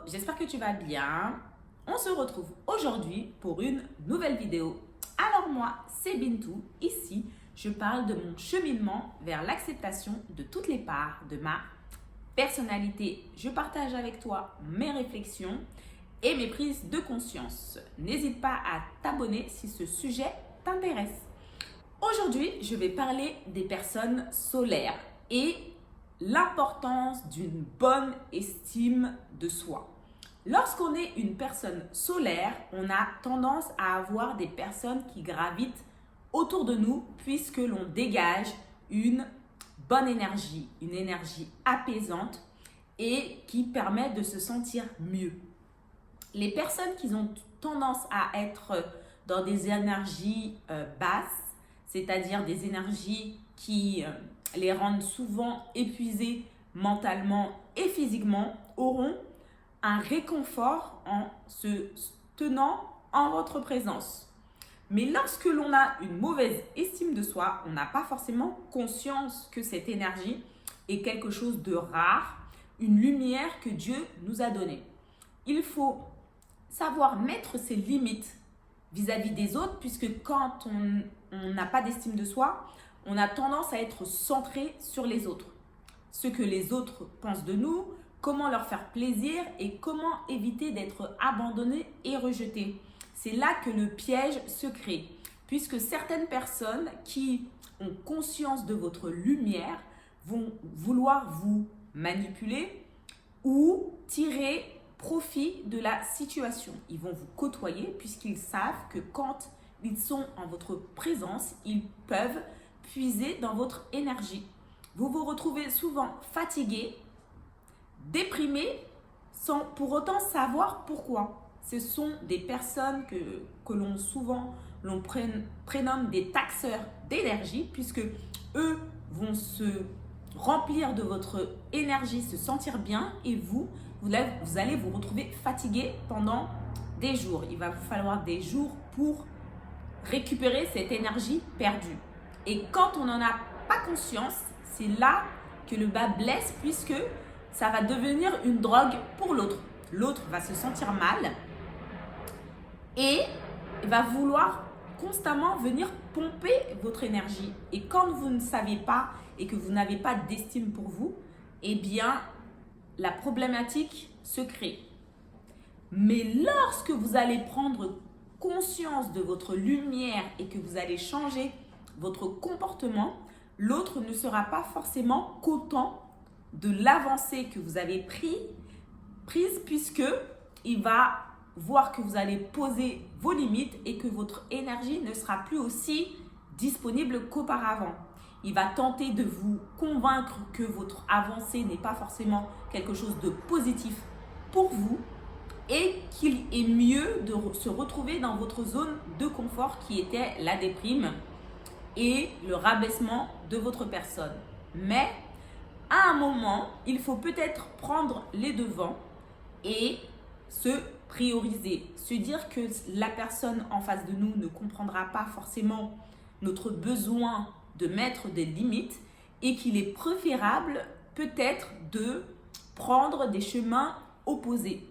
j'espère que tu vas bien. On se retrouve aujourd'hui pour une nouvelle vidéo. Alors moi, c'est Bintou. Ici, je parle de mon cheminement vers l'acceptation de toutes les parts de ma personnalité. Je partage avec toi mes réflexions et mes prises de conscience. N'hésite pas à t'abonner si ce sujet t'intéresse. Aujourd'hui, je vais parler des personnes solaires et l'importance d'une bonne estime de soi. Lorsqu'on est une personne solaire, on a tendance à avoir des personnes qui gravitent autour de nous puisque l'on dégage une bonne énergie, une énergie apaisante et qui permet de se sentir mieux. Les personnes qui ont tendance à être dans des énergies basses, c'est-à-dire des énergies qui les rendent souvent épuisées mentalement et physiquement, auront un réconfort en se tenant en votre présence. Mais lorsque l'on a une mauvaise estime de soi, on n'a pas forcément conscience que cette énergie est quelque chose de rare, une lumière que Dieu nous a donnée. Il faut savoir mettre ses limites vis-à-vis des autres, puisque quand on n'a pas d'estime de soi, on a tendance à être centré sur les autres. Ce que les autres pensent de nous, comment leur faire plaisir et comment éviter d'être abandonné et rejeté. C'est là que le piège se crée, puisque certaines personnes qui ont conscience de votre lumière vont vouloir vous manipuler ou tirer profit de la situation. Ils vont vous côtoyer puisqu'ils savent que quand ils sont en votre présence, ils peuvent puiser dans votre énergie. Vous vous retrouvez souvent fatigué, déprimé, sans pour autant savoir pourquoi. Ce sont des personnes que l'on prénomme des taxeurs d'énergie, puisque eux vont se remplir de votre énergie, se sentir bien, et vous allez vous retrouver fatigué pendant des jours. Il va vous falloir des jours pour récupérer cette énergie perdue. Et quand on n'en a pas conscience, c'est là que le bas blesse, puisque ça va devenir une drogue pour l'autre. L'autre va se sentir mal et va vouloir constamment venir pomper votre énergie. Et quand vous ne savez pas et que vous n'avez pas d'estime pour vous, eh bien, la problématique se crée. Mais lorsque vous allez prendre conscience de votre lumière et que vous allez changer votre comportement, l'autre ne sera pas forcément content de l'avancée que vous avez prise, puisque il va voir que vous allez poser vos limites et que votre énergie ne sera plus aussi disponible qu'auparavant. Il va tenter de vous convaincre que votre avancée n'est pas forcément quelque chose de positif pour vous et qu'il est mieux de se retrouver dans votre zone de confort qui était la déprime et le rabaissement de votre personne. Mais à un moment, il faut peut-être prendre les devants et se prioriser, se dire que la personne en face de nous ne comprendra pas forcément notre besoin de mettre des limites et qu'il est préférable peut-être de prendre des chemins opposés.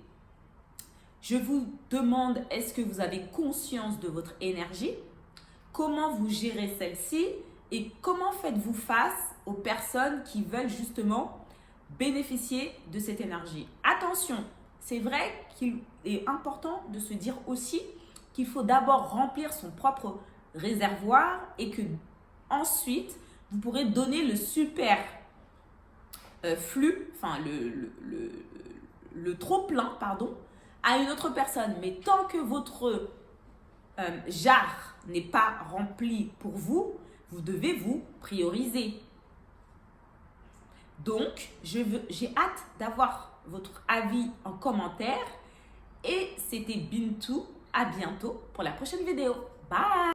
Je vous demande, est-ce que vous avez conscience de votre énergie? Comment vous gérez celle-ci? Et comment faites-vous face aux personnes qui veulent justement bénéficier de cette énergie? Attention, c'est vrai qu'il est important de se dire aussi qu'il faut d'abord remplir son propre réservoir et que ensuite vous pourrez donner le super flux, enfin le trop plein, pardon, à une autre personne. Mais tant que votre jarre n'est pas rempli pour vous, vous devez vous prioriser. Donc, j'ai hâte d'avoir votre avis en commentaire. Et c'était Bintou. À bientôt pour la prochaine vidéo. Bye!